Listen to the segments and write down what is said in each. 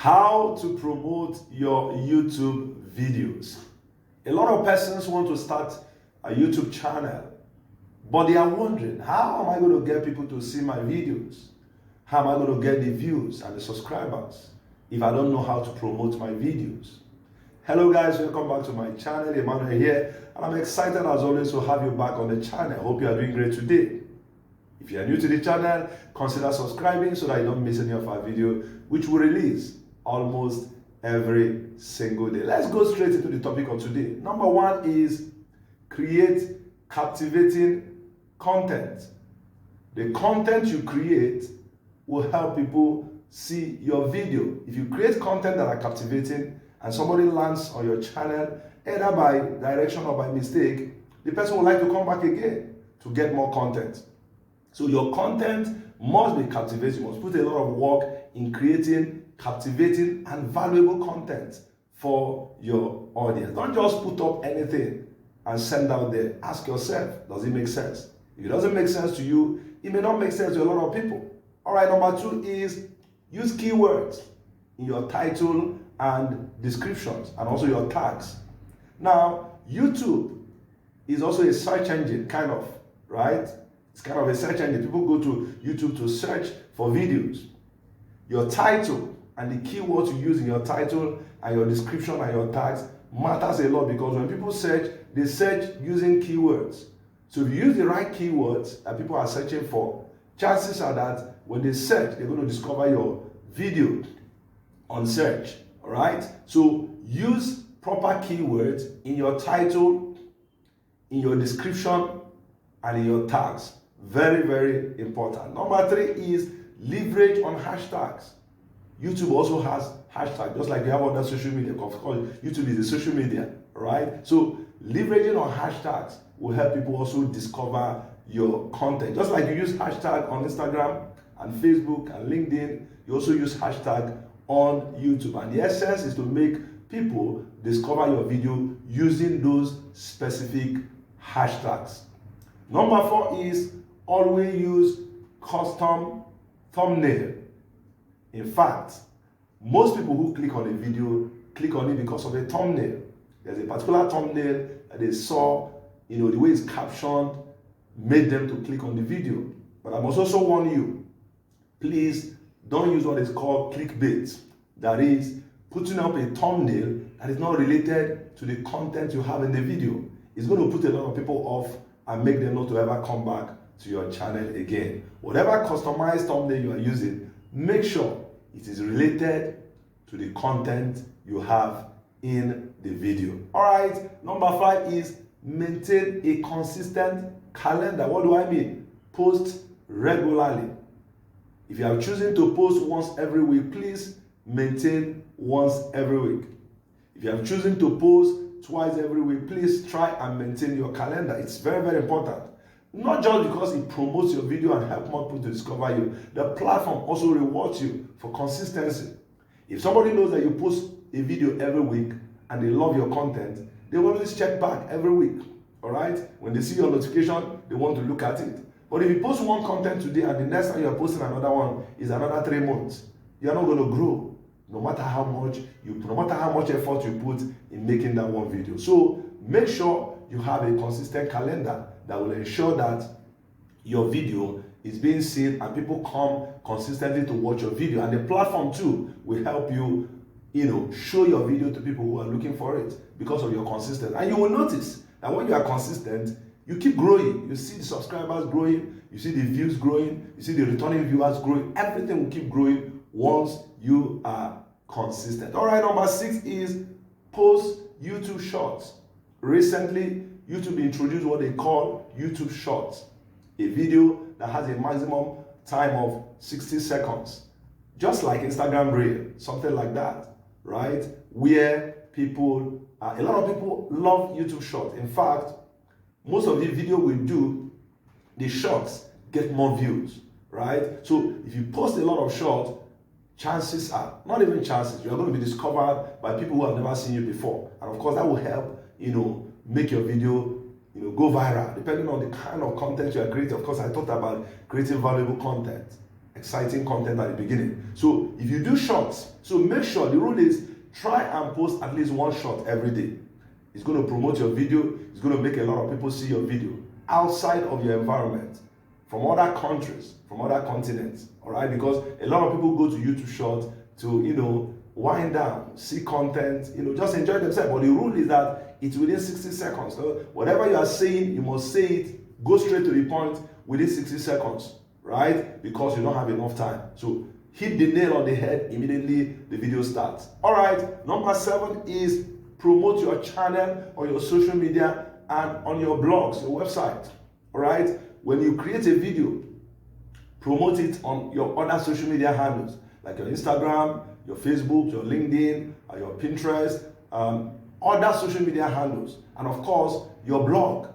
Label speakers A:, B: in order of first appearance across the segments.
A: How to promote your YouTube videos. A lot of persons want to start a YouTube channel, but they are wondering, how am I going to get people to see my videos? How am I going to get the views and the subscribers if I don't know how to promote my videos? Hello guys, welcome back to my channel. Emmanuel here, and I'm excited as always to have you back on the channel. Hope you are doing great today. If you are new to the channel, consider subscribing so that you don't miss any of our videos, which we release almost every single day. Let's go straight into the topic of today. Number one is create captivating content. The content you create will help people see your video. If you create content that are captivating and somebody lands on your channel, either by direction or by mistake, the person will like to come back again to get more content. So your content must be captivating. You must put a lot of work in creating captivating and valuable content for your audience. Don't just put up anything and send out there. Ask yourself, does it make sense? If it doesn't make sense to you, it may not make sense to a lot of people. All right, number two is use keywords in your title and descriptions and also your tags. Now, YouTube is also a search engine, kind of, right? It's kind of a search engine. People go to YouTube to search for videos. Your title and the keywords you use in your title and your description and your tags matters a lot, because when people search, they search using keywords. So if you use the right keywords that people are searching for, chances are that when they search, they're going to discover your video on search. All right? So use proper keywords in your title, in your description, and in your tags. Very, very important. Number three is leverage on hashtags. YouTube also has hashtags, just like you have other social media. Of course, YouTube is a social media, right? So leveraging on hashtags will help people also discover your content. Just like you use hashtag on Instagram and Facebook and LinkedIn, you also use hashtag on YouTube. And the essence is to make people discover your video using those specific hashtags. Number four is always use custom thumbnail. In fact, most people who click on a video click on it because of a thumbnail. There's a particular thumbnail that they saw, the way it's captioned made them to click on the video. But I must also warn you, please don't use what is called clickbait. That is, putting up a thumbnail that is not related to the content you have in the video. It's going to put a lot of people off and make them not to ever come back to your channel again. Whatever customized thumbnail you are using, make sure it is related to the content you have in the video. All right, number five is maintain a consistent calendar. What do I mean? Post regularly. If you are choosing to post once every week, please maintain once every week. If you are choosing to post twice every week, please try and maintain your calendar. It's very, very important. Not just because it promotes your video and helps more people to discover you. The platform also rewards you for consistency. If somebody knows that you post a video every week and they love your content, they will always check back every week. All right? When they see your notification, they want to look at it. But if you post one content today and the next time you are posting another one is another 3 months, you are not going to grow. No matter how much effort you put in making that one video. So make sure you have a consistent calendar that will ensure that your video is being seen and people come consistently to watch your video. And the platform too will help you, show your video to people who are looking for it because of your consistency. And you will notice that when you are consistent, you keep growing. You see the subscribers growing, you see the views growing, you see the returning viewers growing. Everything will keep growing once you are consistent. All right, number six is post YouTube Shorts. Recently, YouTube introduced what they call YouTube Shorts, a video that has a maximum time of 60 seconds, just like Instagram Reel, something like that, right? Where a lot of people love YouTube Shorts. In fact, most of the video we do, the shorts get more views, right? So if you post a lot of shorts, chances are, not even chances, you're going to be discovered by people who have never seen you before. And of course, that will help, make your video, go viral, depending on the kind of content you are creating. Of course, I talked about creating valuable content. exciting content at the beginning. So if you do shorts, so make sure, the rule is try and post at least one short every day. It's going to promote your video. It's going to make a lot of people see your video outside of your environment, from other countries, from other continents, all right? Because a lot of people go to YouTube Short to, wind down, see content, just enjoy themselves. But the rule is that it's within 60 seconds. So whatever you are saying, you must say it, go straight to the point within 60 seconds, right? Because you don't have enough time. So hit the nail on the head immediately the video starts. All right, number 7 is promote your channel on your social media and on your blogs, your website, all right? When you create a video, promote it on your other social media handles, like your Instagram, your Facebook, your LinkedIn, your Pinterest, other social media handles, and of course, your blog.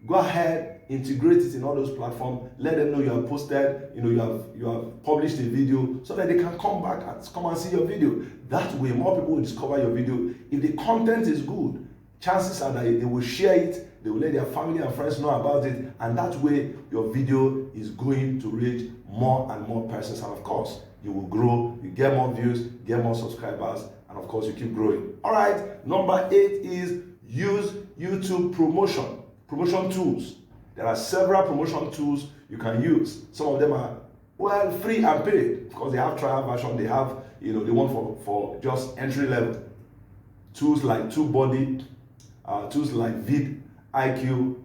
A: Go ahead, integrate it in all those platforms. Let them know you have posted, you have published a video, so that they can come back and come and see your video. That way, more people will discover your video. If the content is good, chances are that they will share it, they will let their family and friends know about it, and that way, your video is going to reach more and more persons. And of course, you will grow, you get more views, get more subscribers, and of course, you keep growing. All right, number 8 is use YouTube promotion tools. There are several promotion tools you can use. Some of them are, free and paid, because they have trial version, they have, the one for just entry level. Tools like TubeBuddy, tools like vidIQ,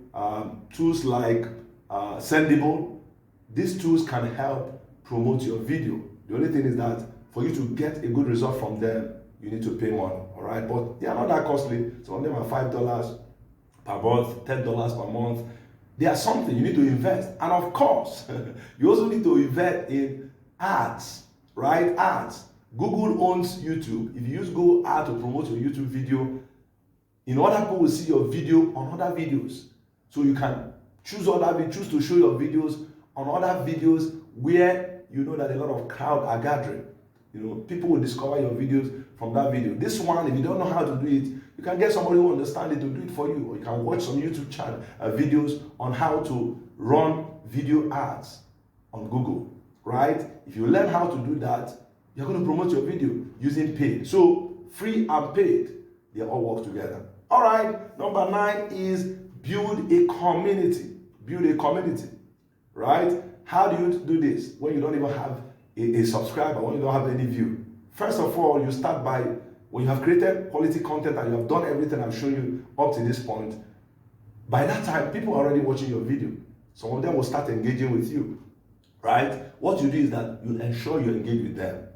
A: tools like Sendable. These tools can help promote your video. The only thing is that for you to get a good result from them, you need to pay money, all right? But they are not that costly. Some of them are $5 per month, $10 per month. They are something you need to invest. And of course, you also need to invest in ads, right? Ads. Google owns YouTube. If you use Google Ads to promote your YouTube video, other people will see your video on other videos. So you can choose to show your videos on other videos where you know that a lot of crowd are gathering. People will discover your videos from that video. This one, if you don't know how to do it, you can get somebody who understands it to do it for you. Or you can watch some YouTube channel videos on how to run video ads on Google, right? If you learn how to do that, you're going to promote your video using paid. So free and paid, they all work together. All right, number 9 is build a community. Build a community, right? How do you do this when you don't even have a subscriber, when you don't have any view? First of all, you start by, when you have created quality content and you have done everything I've shown you up to this point, by that time, people are already watching your video. Some of them will start engaging with you, right? What you do is that you ensure you engage with them,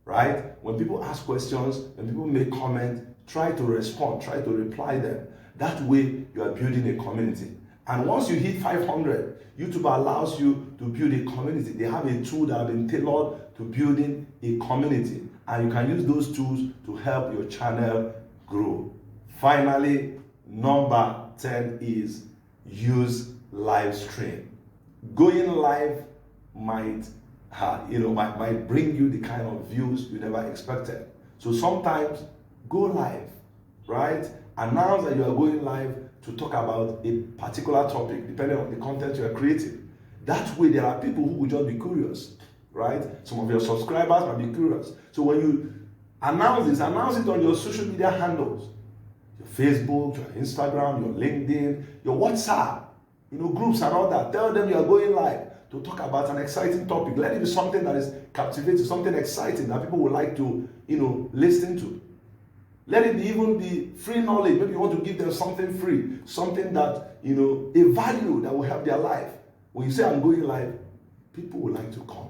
A: right? When people ask questions, when people make comments, try to respond, try to reply them. That way, you are building a community. And once you hit 500, YouTube allows you to build a community. They have a tool that has been tailored to building a community. And you can use those tools to help your channel grow. Finally, number 10 is use live stream. Going live might bring you the kind of views you never expected. So sometimes go live, right? Announce that you are going live to talk about a particular topic, depending on the content you are creating. That way, there are people who will just be curious, right? Some of your subscribers might be curious. So when you announce this, announce it on your social media handles, your Facebook, your Instagram, your LinkedIn, your WhatsApp, groups and all that. Tell them you are going live to talk about an exciting topic. Let it be something that is captivating, something exciting that people would like to, listen to. Let it even be free knowledge. Maybe you want to give them something free, something that, a value that will help their life. When you say I'm going live, people will like to come.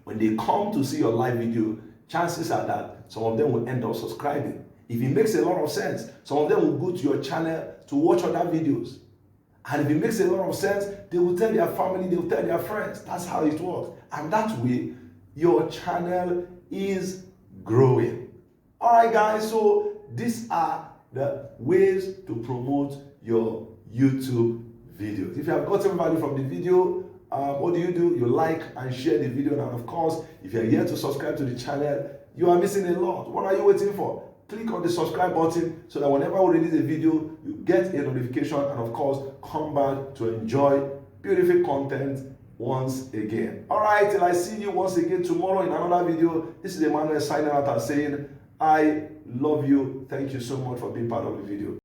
A: When they come to see your live video, chances are that some of them will end up subscribing. If it makes a lot of sense, some of them will go to your channel to watch other videos. And if it makes a lot of sense, they will tell their family, they will tell their friends. That's how it works. And that way, your channel is growing. All right, guys, so these are the ways to promote your YouTube videos. If you have gotten value from the video, what do? You like and share the video. And of course, if you're yet to subscribe to the channel, you are missing a lot. What are you waiting for? Click on the subscribe button so that whenever we release a video, you get a notification and of course, come back to enjoy beautiful content once again. All right, till I see you once again tomorrow in another video. This is Emmanuel signing out and saying, I love you. Thank you so much for being part of the video.